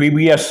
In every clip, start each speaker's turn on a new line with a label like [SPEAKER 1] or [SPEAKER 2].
[SPEAKER 1] PBS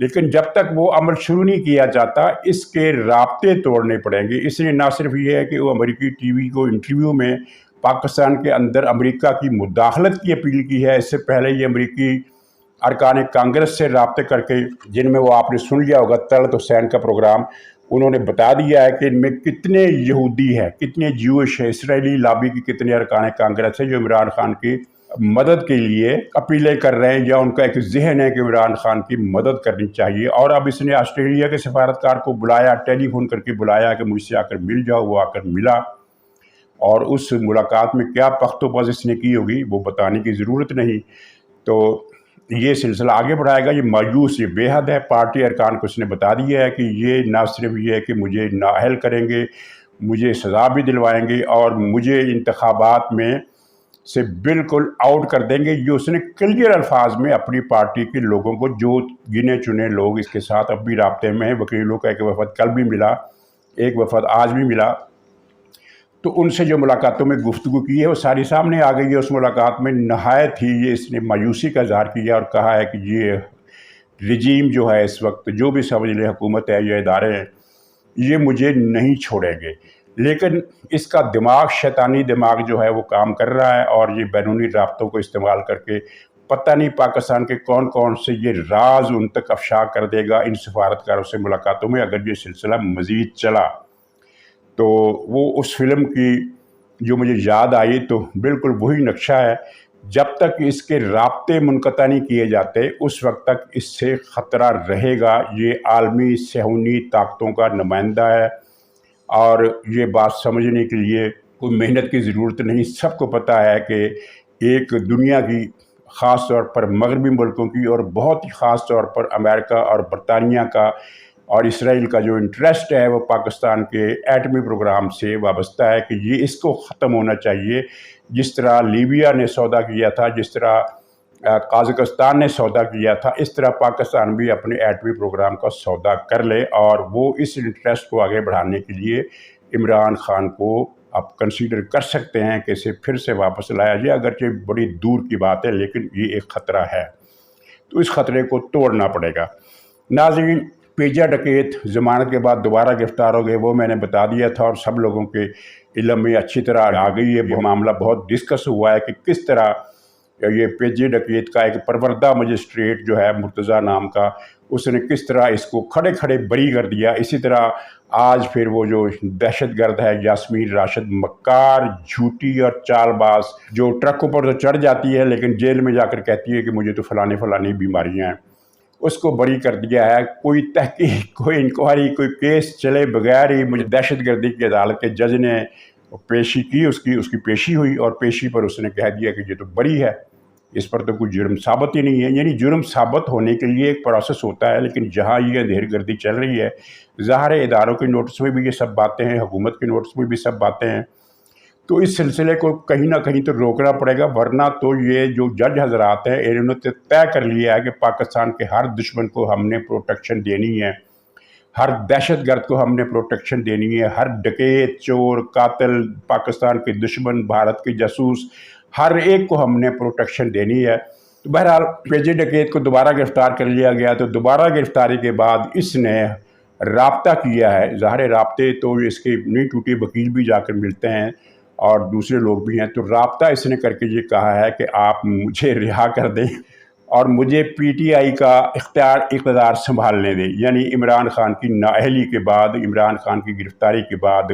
[SPEAKER 1] لیکن جب تک وہ عمل شروع نہیں کیا جاتا اس کے رابطے توڑنے پڑیں گے۔ اس نے نہ صرف یہ ہے کہ وہ امریکی ٹی وی کو انٹرویو میں پاکستان کے اندر امریکہ کی مداخلت کی اپیل کی ہے، اس سے پہلے یہ امریکی ارکان کانگریس سے رابطے کر کے، جن میں وہ آپ نے سن لیا ہوگا طلعت حسین کا پروگرام، انہوں نے بتا دیا ہے کہ ان میں کتنے یہودی ہیں، کتنے جیوش ہیں، اسرائیلی لابی کی کتنے ارکان کانگریس ہیں جو عمران خان کی مدد کے لیے اپیلیں کر رہے ہیں، یا ان کا ایک ذہن ہے کہ عمران خان کی مدد کرنی چاہیے۔ اور اب اس نے آسٹریلیا کے سفارتکار کو بلایا، ٹیلی فون کر کے بلایا کہ مجھ سے آ کر مل جاؤ، وہ آ کر ملا، اور اس ملاقات میں کیا پخت و پز اس نے کی ہوگی وہ بتانے کی ضرورت نہیں۔ تو یہ سلسلہ آگے بڑھائے گا، یہ مایوس، یہ بے حد ہے۔ پارٹی ارکان کو اس نے بتا دیا ہے کہ یہ نہ صرف یہ ہے کہ مجھے نااہل کریں گے، مجھے سزا بھی دلوائیں گے اور مجھے انتخابات میں سے بالکل آؤٹ کر دیں گے۔ یہ اس نے کلیئر الفاظ میں اپنی پارٹی کے لوگوں کو، جو گنے چنے لوگ اس کے ساتھ اب بھی رابطے میں ہیں، وکیلوں کا ایک وفد کل بھی ملا، ایک وفد آج بھی ملا، تو ان سے جو ملاقاتوں میں گفتگو کی ہے وہ ساری سامنے آ گئی ہے۔ اس ملاقات میں نہایت ہی یہ اس نے مایوسی کا اظہار کیا اور کہا ہے کہ یہ رجیم جو ہے اس وقت، جو بھی سمجھ لے حکومت ہے یا ادارے ہیں، یہ مجھے نہیں چھوڑیں گے۔ لیکن اس کا دماغ، شیطانی دماغ جو ہے وہ کام کر رہا ہے، اور یہ بیرونی رابطوں کو استعمال کر کے پتہ نہیں پاکستان کے کون کون سے یہ راز ان تک افشا کر دے گا ان سفارتکاروں سے ملاقاتوں میں، اگر یہ سلسلہ مزید چلا۔ تو وہ اس فلم کی جو مجھے یاد آئی تو بالکل وہی نقشہ ہے، جب تک اس کے رابطے منقطع نہیں کیے جاتے اس وقت تک اس سے خطرہ رہے گا۔ یہ عالمی صہیونی طاقتوں کا نمائندہ ہے، اور یہ بات سمجھنے کے لیے کوئی محنت کی ضرورت نہیں۔ سب کو پتہ ہے کہ ایک دنیا کی، خاص طور پر مغربی ملکوں کی، اور بہت ہی خاص طور پر امریکہ اور برطانیہ کا اور اسرائیل کا جو انٹرسٹ ہے وہ پاکستان کے ایٹمی پروگرام سے وابستہ ہے کہ یہ اس کو ختم ہونا چاہیے۔ جس طرح لیبیا نے سودا کیا تھا، جس طرح قازقستان نے سودا کیا تھا، اس طرح پاکستان بھی اپنے ایٹمی پروگرام کا سودا کر لے، اور وہ اس انٹرسٹ کو آگے بڑھانے کے لیے عمران خان کو اب کنسیڈر کر سکتے ہیں کہ اسے پھر سے واپس لایا جائے، اگرچہ بڑی دور کی بات ہے لیکن یہ ایک خطرہ ہے، تو اس خطرے کو توڑنا پڑے گا۔ ناظرین، پیجا ڈکیت ضمانت کے بعد دوبارہ گرفتار ہو گئے، وہ میں نے بتا دیا تھا اور سب لوگوں کے علم میں اچھی طرح آ گئی ہے۔ یہ معاملہ بہت ڈسکس ہوا ہے کہ کس طرح یہ پیجا ڈکیت کا ایک پروردہ مجسٹریٹ جو ہے مرتضیٰ نام کا، اس نے کس طرح اس کو کھڑے کھڑے بری کر دیا۔ اسی طرح آج پھر وہ جو دہشت گرد ہے یاسمین راشد، مکار، جھوٹی اور چال باز، جو ٹرکوں پر تو چڑھ جاتی ہے لیکن جیل میں جا کر کہتی ہے کہ مجھے تو فلانی بیماریاں ہیں، اس کو بری کر دیا ہے۔ کوئی تحقیق، کوئی انکوائری، کوئی کیس چلے بغیر ہی مجھے دہشت گردی کی عدالت کے جج نے پیشی کی، اس کی پیشی ہوئی، اور پیشی پر اس نے کہہ دیا کہ یہ تو بری ہے، اس پر تو کوئی جرم ثابت ہی نہیں ہے۔ یعنی جرم ثابت ہونے کے لیے ایک پروسیس ہوتا ہے، لیکن جہاں یہ اندھیر گردی چل رہی ہے، ظاہر اداروں کے نوٹس میں بھی یہ سب باتیں ہیں، حکومت کے نوٹس میں بھی سب باتیں ہیں، تو اس سلسلے کو کہیں نہ کہیں تو روکنا پڑے گا، ورنہ تو یہ جو جج حضرات ہیں انہوں نے طے کر لیا ہے کہ پاکستان کے ہر دشمن کو ہم نے پروٹیکشن دینی ہے، ہر دہشت گرد کو ہم نے پروٹیکشن دینی ہے، ہر ڈکیت، چور، قاتل، پاکستان کے دشمن، بھارت کے جاسوس، ہر ایک کو ہم نے پروٹیکشن دینی ہے۔ تو بہرحال پیجا ڈکیت کو دوبارہ گرفتار کر لیا گیا، تو دوبارہ گرفتاری کے بعد اس نے رابطہ کیا ہے۔ ظاہر رابطے تو اس کے نہیں ٹوٹے، وکیل بھی جا کر ملتے ہیں اور دوسرے لوگ بھی ہیں، تو رابطہ اس نے کر کے یہ کہا ہے کہ آپ مجھے رہا کر دیں اور مجھے پی ٹی آئی کا اقتدار سنبھالنے دیں۔ یعنی عمران خان کی نااہلی کے بعد، عمران خان کی گرفتاری کے بعد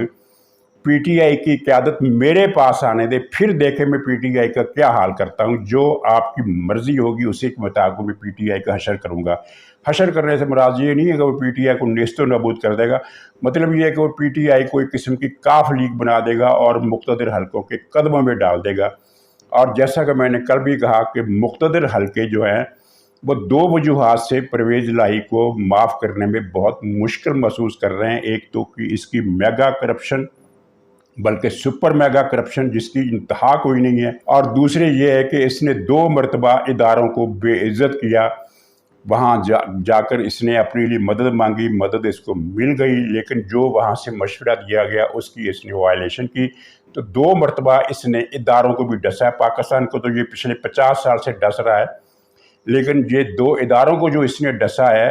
[SPEAKER 1] پی ٹی آئی کی قیادت میرے پاس آنے دے، پھر دیکھیں میں پی ٹی آئی کا کیا حال کرتا ہوں، جو آپ کی مرضی ہوگی اسی کے مطابق میں پی ٹی آئی کا حشر کروں گا۔ حشر کرنے سے مراد یہ نہیں ہے کہ وہ پی ٹی آئی کو نیست و نابود کر دے گا، مطلب یہ ہے کہ وہ پی ٹی آئی کو ایک قسم کی کاف لیگ بنا دے گا اور مقتدر حلقوں کے قدموں میں ڈال دے گا۔ اور جیسا کہ میں نے کل بھی کہا کہ مقتدر حلقے جو ہیں وہ دو وجوہات سے پرویز الہی کو معاف کرنے میں بہت مشکل محسوس کر رہے ہیں۔ ایک تو کہ اس کی میگا کرپشن، بلکہ سپر میگا کرپشن جس کی انتہا کوئی نہیں ہے، اور دوسرے یہ ہے کہ اس نے 2 مرتبہ اداروں کو بے عزت کیا، وہاں جا کر اس نے اپنے لیے مدد مانگی، مدد اس کو مل گئی، لیکن جو وہاں سے مشورہ دیا گیا اس کی اس نے وائلیشن کی، تو 2 مرتبہ اس نے اداروں کو بھی ڈسا ہے۔ پاکستان کو تو یہ پچھلے 50 سال سے ڈس رہا ہے، لیکن یہ 2 اداروں کو جو اس نے ڈسا ہے،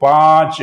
[SPEAKER 1] 5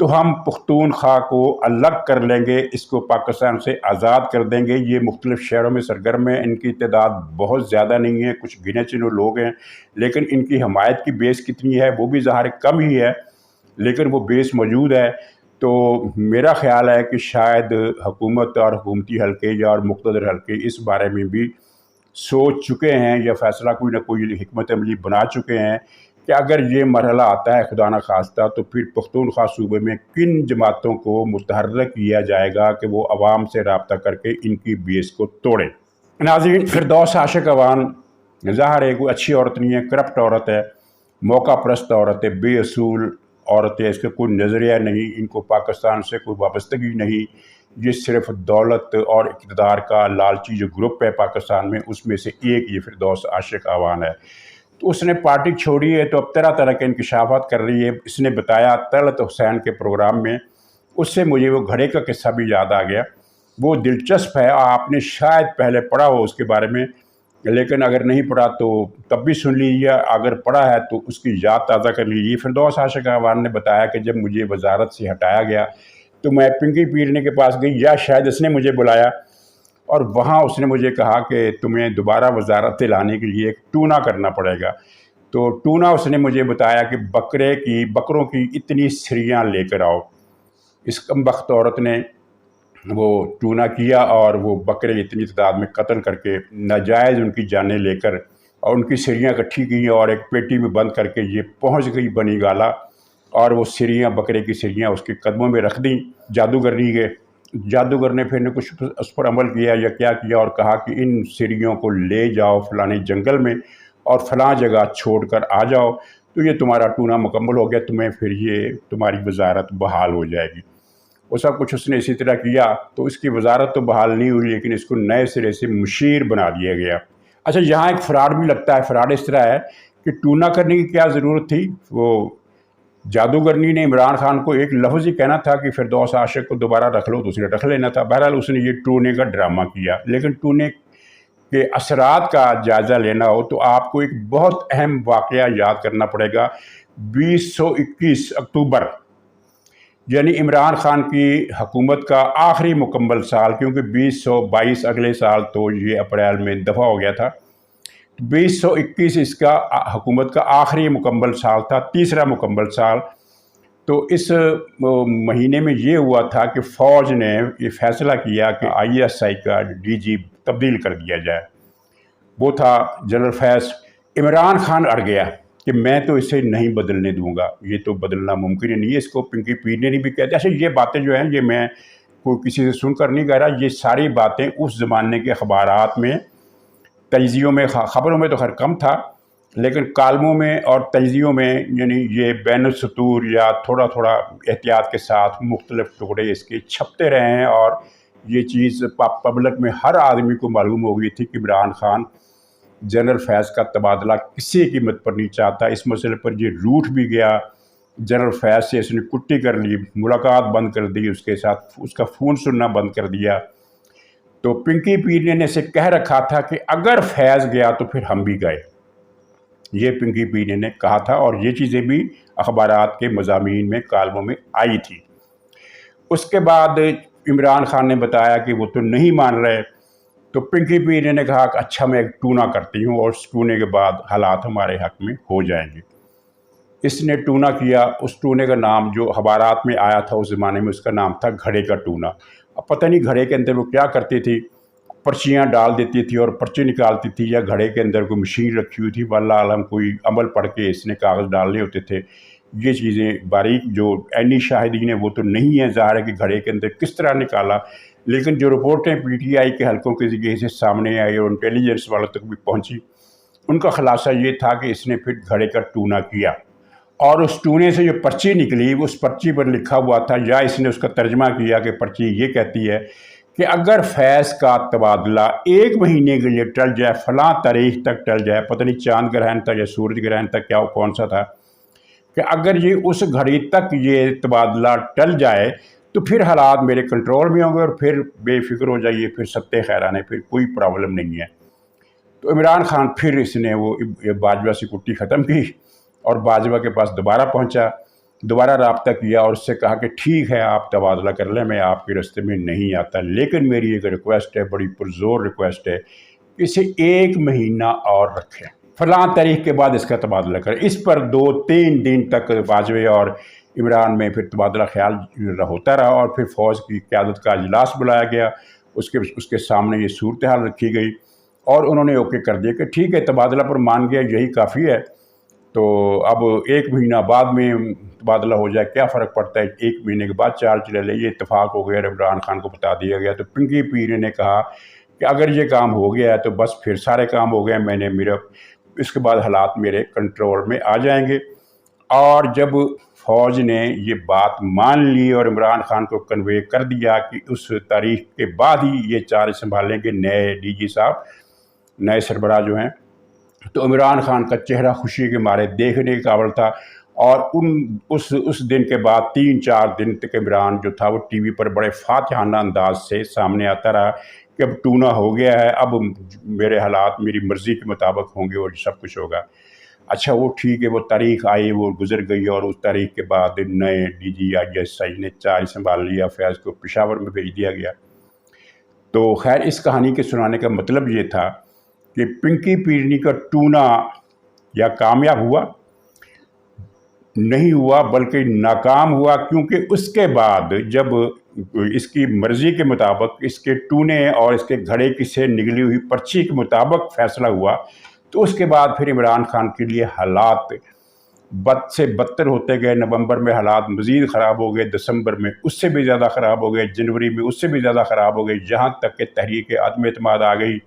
[SPEAKER 1] تو ہم پختونخوا کو الگ کر لیں گے، اس کو پاکستان سے آزاد کر دیں گے۔ یہ مختلف شہروں میں سرگرم ہیں، ان کی تعداد بہت زیادہ نہیں ہے، کچھ گنے چنے لوگ ہیں، لیکن ان کی حمایت کی بیس کتنی ہے وہ بھی ظاہر کم ہی ہے، لیکن وہ بیس موجود ہے۔ تو میرا خیال ہے کہ شاید حکومت اور حکومتی حلقے یا اور مقتدر حلقے اس بارے میں بھی سوچ چکے ہیں یا فیصلہ کوئی نہ کوئی حکمت عملی بنا چکے ہیں کہ اگر یہ مرحلہ آتا ہے خدا نخواستہ تو پھر پختونخوا صوبے میں کن جماعتوں کو متحرک کیا جائے گا کہ وہ عوام سے رابطہ کر کے ان کی بیس کو توڑیں۔ ناظرین، فردوس عاشق عوان ظاہر ہے کوئی اچھی عورت نہیں ہے، کرپٹ عورت ہے، موقع پرست عورت ہے، بے اصول عورت ہے، اس کا کوئی نظریہ نہیں، ان کو پاکستان سے کوئی وابستگی نہیں، یہ صرف دولت اور اقتدار کا لالچی جو گروپ ہے پاکستان میں، اس میں سے ایک یہ فردوس عاشق عوان ہے۔ تو اس نے پارٹی چھوڑی ہے تو اب طرح طرح کے انکشافات کر رہی ہے۔ اس نے بتایا طلعت حسین کے پروگرام میں، اس سے مجھے وہ گھڑے کا قصہ بھی یاد آ گیا۔ وہ دلچسپ ہے، آپ نے شاید پہلے پڑھا ہو اس کے بارے میں، لیکن اگر نہیں پڑھا تو تب بھی سن لیجیے، اگر پڑھا ہے تو اس کی یاد تازہ کر لیجیے۔ فردوس عاشق عوان نے بتایا کہ جب مجھے وزارت سے ہٹایا گیا تو میں پنکی پیرنے کے پاس گئی، یا شاید اس نے مجھے بلایا، اور وہاں اس نے مجھے کہا کہ تمہیں دوبارہ وزارت سے لانے کے لیے ایک ٹونا کرنا پڑے گا۔ تو ٹونا اس نے مجھے بتایا کہ بکروں کی اتنی سریاں لے کر آؤ۔ اس کم بخت عورت نے وہ ٹونا کیا اور وہ بکرے اتنی تعداد میں قتل کر کے ناجائز ان کی جانیں لے کر اور ان کی سریاں اکٹھی کی اور ایک پیٹی میں بند کر کے یہ پہنچ گئی بنی گالا، اور وہ سریاں بکرے کی سریاں اس کے قدموں میں رکھ دیں۔ جادوگر نے پھر نے کچھ اس پر عمل کیا یا کیا کیا اور کہا کہ ان سریوں کو لے جاؤ فلانے جنگل میں اور فلاں جگہ چھوڑ کر آ جاؤ، تو یہ تمہارا ٹونا مکمل ہو گیا، تمہیں پھر یہ تمہاری وزارت بحال ہو جائے گی۔ وہ سب کچھ اس نے اسی طرح کیا، تو اس کی وزارت تو بحال نہیں ہوئی لیکن اس کو نئے سرے سے مشیر بنا دیا گیا۔ اچھا، یہاں ایک فراڈ بھی لگتا ہے۔ فراڈ اس طرح ہے کہ ٹونا کرنے کی کیا ضرورت تھی؟ وہ جادوگرنی نے عمران خان کو ایک لفظ ہی کہنا تھا کہ فردوس عاشق کو دوبارہ رکھ لو، تو اس نے رکھ لینا تھا۔ بہرحال اس نے یہ ٹونے کا ڈرامہ کیا، لیکن ٹونے کے اثرات کا جائزہ لینا ہو تو آپ کو ایک بہت اہم واقعہ یاد کرنا پڑے گا۔ 2021 اکتوبر، یعنی عمران خان کی حکومت کا آخری مکمل سال، کیونکہ 2022 اگلے سال تو یہ اپریل میں دفع ہو گیا تھا، 2021 اس کا حکومت کا آخری مکمل سال تھا، تیسرا مکمل سال۔ تو اس مہینے میں یہ ہوا تھا کہ فوج نے یہ فیصلہ کیا کہ ISI کا DG تبدیل کر دیا جائے۔ وہ تھا جنرل فیض۔ عمران خان اڑ گیا کہ میں تو اسے نہیں بدلنے دوں گا، یہ تو بدلنا ممکن ہی نہیں ہے۔ اس کو پنکی پیرنے بھی کہتے ہیں۔ اچھا، یہ باتیں جو ہیں یہ میں کوئی کسی سے سن کر نہیں کہہ رہا، یہ ساری باتیں اس زمانے کے اخبارات میں، تجزیوں میں، خبروں میں تو خیر کم تھا، لیکن کالموں میں اور تجزیوں میں، یعنی یہ بین السطور یا تھوڑا تھوڑا احتیاط کے ساتھ مختلف ٹکڑے اس کے چھپتے رہے ہیں، اور یہ چیز پبلک میں ہر آدمی کو معلوم ہو گئی تھی کہ عمران خان جنرل فیض کا تبادلہ کسی قیمت پر نہیں چاہتا۔ اس مسئلے پر یہ روٹھ بھی گیا، جنرل فیض سے اس نے کٹی کر لی، ملاقات بند کر دی، اس کے ساتھ اس کا فون سننا بند کر دیا۔ تو پنکی پیرنے نے اسے کہہ رکھا تھا کہ اگر فیض گیا تو پھر ہم بھی گئے، یہ پنکی پیرنے نے کہا تھا، اور یہ چیزیں بھی اخبارات کے مضامین میں، کالموں میں آئی تھی۔ اس کے بعد عمران خان نے بتایا کہ وہ تو نہیں مان رہے، تو پنکی پیرنے نے کہا کہ اچھا میں ایک ٹونا کرتی ہوں، اور اس ٹونے کے بعد حالات ہمارے حق میں ہو جائیں گے۔ اس نے ٹونا کیا۔ اس ٹونے کا نام جو اخبارات میں آیا تھا اس زمانے میں، اس کا نام تھا گھڑے کا ٹونا۔ اب پتہ نہیں گھڑے کے اندر وہ کیا کرتی تھی، پرچیاں ڈال دیتی تھی اور پرچے نکالتی تھی، یا گھڑے کے اندر کوئی مشین رکھی ہوئی تھی، واللہ عالم کوئی عمل پڑھ کے اس نے کاغذ ڈالنے ہوتے تھے۔ یہ چیزیں باریک جو عینی شاہدین ہیں وہ تو نہیں ہیں، ظاہر ہے کہ گھڑے کے اندر کس طرح نکالا، لیکن جو رپورٹیں PTI کے حلقوں کے ذریعے سے سامنے آئی اور انٹیلیجنس والوں تک بھی پہنچی، ان کا خلاصہ یہ تھا کہ اس نے پھر گھڑے کا ٹونا کیا، اور اس ٹونے سے جو پرچی نکلی اس پرچی پر لکھا ہوا تھا، یا اس نے اس کا ترجمہ کیا کہ پرچی یہ کہتی ہے کہ اگر فیض کا تبادلہ 1 مہینے کے لیے ٹل جائے، فلاں تاریخ تک ٹل جائے، پتہ نہیں چاند گرہن تھا یا سورج گرہن تک، کیا کون سا تھا، کہ اگر یہ اس گھڑی تک یہ تبادلہ ٹل جائے تو پھر حالات میرے کنٹرول میں ہوں گے، اور پھر بے فکر ہو جائیے، پھر ستے خیرانے، پھر کوئی پرابلم نہیں ہے۔ تو عمران خان پھر اس نے وہ باجوہ سے کٹی ختم کی اور باجوہ کے پاس دوبارہ پہنچا دوبارہ رابطہ کیا اور اس سے کہا کہ ٹھیک ہے آپ تبادلہ کر لیں، میں آپ کے راستے میں نہیں آتا، لیکن میری ایک ریکویسٹ ہے، بڑی پرزور ریکویسٹ ہے کہ اسے 1 مہینہ اور رکھیں، فلاں تاریخ کے بعد اس کا تبادلہ کریں۔ اس پر 2-3 دن تک واجپئی اور عمران میں پھر تبادلہ خیال ہوتا رہا، اور پھر فوج کی قیادت کا اجلاس بلایا گیا، اس کے سامنے یہ صورتحال رکھی گئی اور انہوں نے اوکے کر دیا کہ ٹھیک ہے تبادلہ پر مان گیا، یہی کافی ہے، تو اب 1 مہینہ بعد میں تبادلہ ہو جائے کیا فرق پڑتا ہے، 1 مہینے کے بعد چال چلے لے، یہ اتفاق ہو گیا اور عمران خان کو بتا دیا گیا۔ تو پنکی پیر نے کہا کہ اگر یہ کام ہو گیا ہے تو بس پھر سارے کام ہو گئے، میرا اس کے بعد حالات میرے کنٹرول میں آ جائیں گے۔ اور جب فوج نے یہ بات مان لی اور عمران خان کو کنوے کر دیا کہ اس تاریخ کے بعد ہی یہ چارج سنبھالیں گے نئے ڈی جی صاحب، نئے سربراہ جو ہیں، تو عمران خان کا چہرہ خوشی کے مارے دیکھنے کے قابل تھا، اور اس دن کے بعد 3-4 دن تک عمران جو تھا وہ ٹی وی پر بڑے فاتحانہ انداز سے سامنے آتا رہا کہ اب ٹونا ہو گیا ہے، اب میرے حالات میری مرضی کے مطابق ہوں گے اور سب کچھ ہوگا۔ اچھا وہ ٹھیک ہے، وہ تاریخ آئی، وہ گزر گئی، اور اس تاریخ کے بعد نئے ڈی جی ISI نے چارج سنبھال لیا، فیض کو پشاور میں بھیج دیا گیا۔ تو خیر اس کہانی کے سنانے کا مطلب یہ تھا کہ پنکی پیرنی کا ٹونا یا کامیاب ہوا نہیں ہوا بلکہ ناکام ہوا، کیونکہ اس کے بعد جب اس کی مرضی کے مطابق اس کے ٹونے اور اس کے گھڑے کی سے نگلی ہوئی پرچی کے مطابق فیصلہ ہوا، تو اس کے بعد پھر عمران خان کے لیے حالات بد سے بدتر ہوتے گئے۔ نومبر میں حالات مزید خراب ہو گئے، دسمبر میں اس سے بھی زیادہ خراب ہو گئے، جنوری میں اس سے بھی زیادہ خراب ہو گئے، جہاں تک کہ تحریک عدم اعتماد آ گئی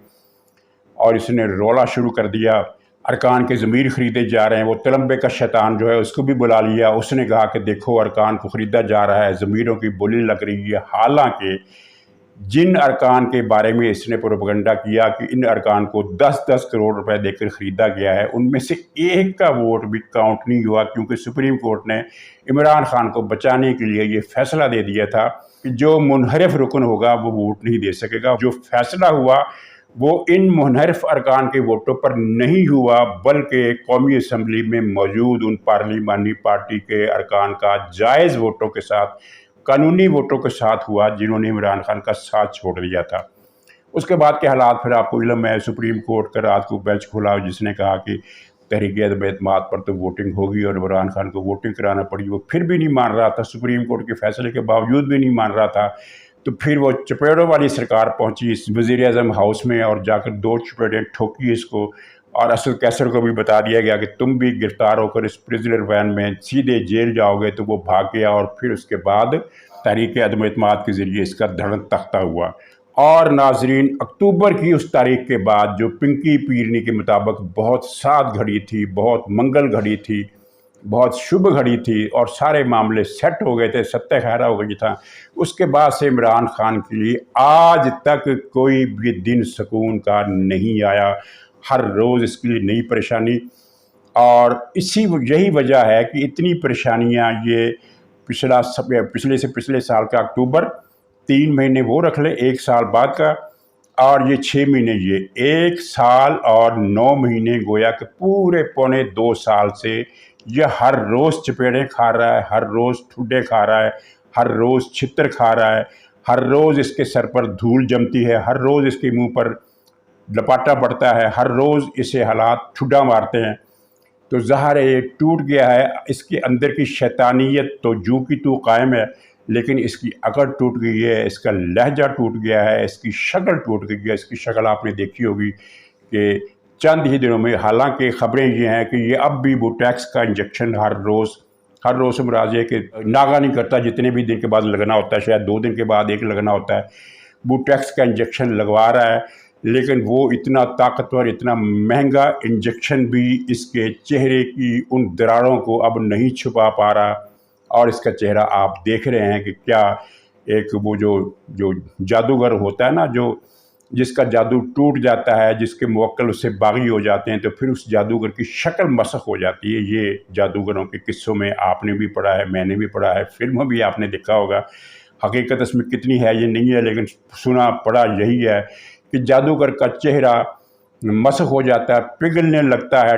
[SPEAKER 1] اور اس نے رولا شروع کر دیا۔ ارکان کے ضمیر خریدے جا رہے ہیں، وہ تلمبے کا شیطان جو ہے اس کو بھی بلا لیا، اس نے کہا کہ دیکھو ارکان کو خریدا جا رہا ہے، ضمیروں کی بولی لگ رہی ہے، حالانکہ جن ارکان کے بارے میں اس نے پروپیگنڈا کیا کہ ان ارکان کو 10-10 کروڑ روپے دے کر خریدا گیا ہے، ان میں سے ایک کا ووٹ بھی کاؤنٹ نہیں ہوا، کیونکہ سپریم کورٹ نے عمران خان کو بچانے کے لیے یہ فیصلہ دے دیا تھا کہ جو منحرف رکن ہوگا وہ ووٹ نہیں دے سکے گا۔ جو فیصلہ ہوا وہ ان منحرف ارکان کے ووٹوں پر نہیں ہوا، بلکہ قومی اسمبلی میں موجود ان پارلیمانی پارٹی کے ارکان کا جائز ووٹوں کے ساتھ، قانونی ووٹوں کے ساتھ ہوا، جنہوں نے عمران خان کا ساتھ چھوڑ دیا تھا۔ اس کے بعد کے حالات پھر آپ کو علم ہے، سپریم کورٹ کا رات کو بینچ کھلا جس نے کہا کہ تحریک عدم اعتماد پر تو ووٹنگ ہوگی، اور عمران خان کو ووٹنگ کرانا پڑی، وہ پھر بھی نہیں مان رہا تھا، سپریم کورٹ کے فیصلے کے باوجود بھی نہیں مان رہا تھا۔ تو پھر وہ چپیڑوں والی سرکار پہنچی اس وزیر اعظم ہاؤس میں، اور جا کر 2 چپیڑیں ٹھوکی اس کو، اور اسد کیسر کو بھی بتا دیا گیا کہ تم بھی گرفتار ہو کر اس پریزنر وین میں سیدھے جیل جاؤ گے، تو وہ بھاگ گیا، اور پھر اس کے بعد تحریک عدم اعتماد کے ذریعے اس کا دھڑن تختہ ہوا۔ اور ناظرین، اکتوبر کی اس تاریخ کے بعد جو پنکی پیرنی کے مطابق بہت سعد گھڑی تھی، بہت منگل گھڑی تھی، بہت شبھ گھڑی تھی، اور سارے معاملے سیٹ ہو گئے تھے، ستہ خیرہ ہو گئی تھا، اس کے بعد سے عمران خان کے لیے آج تک کوئی بھی دن سکون کا نہیں آیا، ہر روز اس کے لیے نئی پریشانی۔ اور یہی وجہ ہے کہ اتنی پریشانیاں یہ پچھلے سال کا اکتوبر، 3 مہینے وہ رکھ لیں 1 سال بعد کا، اور یہ 6 مہینے، یہ 1 سال اور 9 مہینے، گویا کہ پورے پونے 2 سال سے یہ ہر روز چپیڑیں کھا رہا ہے، ہر روز ٹھڈے کھا رہا ہے، ہر روز چھتر کھا رہا ہے، ہر روز اس کے سر پر دھول جمتی ہے، ہر روز اس کے منہ پر لپاٹا پڑتا ہے، ہر روز اسے حالات ٹھڈا مارتے ہیں۔ تو ظاہر ہے یہ ٹوٹ گیا ہے، اس کے اندر کی شیطانیت تو جو کی تو قائم ہے، لیکن اس کی عقل ٹوٹ گئی ہے، اس کا لہجہ ٹوٹ گیا ہے، اس کی شکل ٹوٹ گئی ہے۔ اس کی شکل آپ نے دیکھی ہوگی کہ چند ہی دنوں میں، حالانکہ خبریں یہ ہیں کہ یہ اب بھی بوٹیکس کا انجیکشن ہر روز مراد یہ کہ ناغہ نہیں کرتا، جتنے بھی دن کے بعد لگنا ہوتا ہے، شاید 2 دن کے بعد 1 لگنا ہوتا ہے، بوٹیکس کا انجیکشن لگوا رہا ہے، لیکن وہ اتنا طاقتور، اتنا مہنگا انجیکشن بھی اس کے چہرے کی ان دراڑوں کو اب نہیں چھپا پا رہا، اور اس کا چہرہ آپ دیکھ رہے ہیں کہ کیا ایک وہ جو جادوگر ہوتا ہے نا، جس کا جادو ٹوٹ جاتا ہے، جس کے موکل اس سے باغی ہو جاتے ہیں، تو پھر اس جادوگر کی شکل مسخ ہو جاتی ہے۔ یہ جادوگروں کے قصوں میں آپ نے بھی پڑھا ہے، میں نے بھی پڑھا ہے، فلموں بھی آپ نے دیکھا ہوگا، حقیقت اس میں کتنی ہے یہ نہیں ہے، لیکن سنا پڑھا یہی ہے کہ جادوگر کا چہرہ مسخ ہو جاتا ہے، پگھلنے لگتا ہے،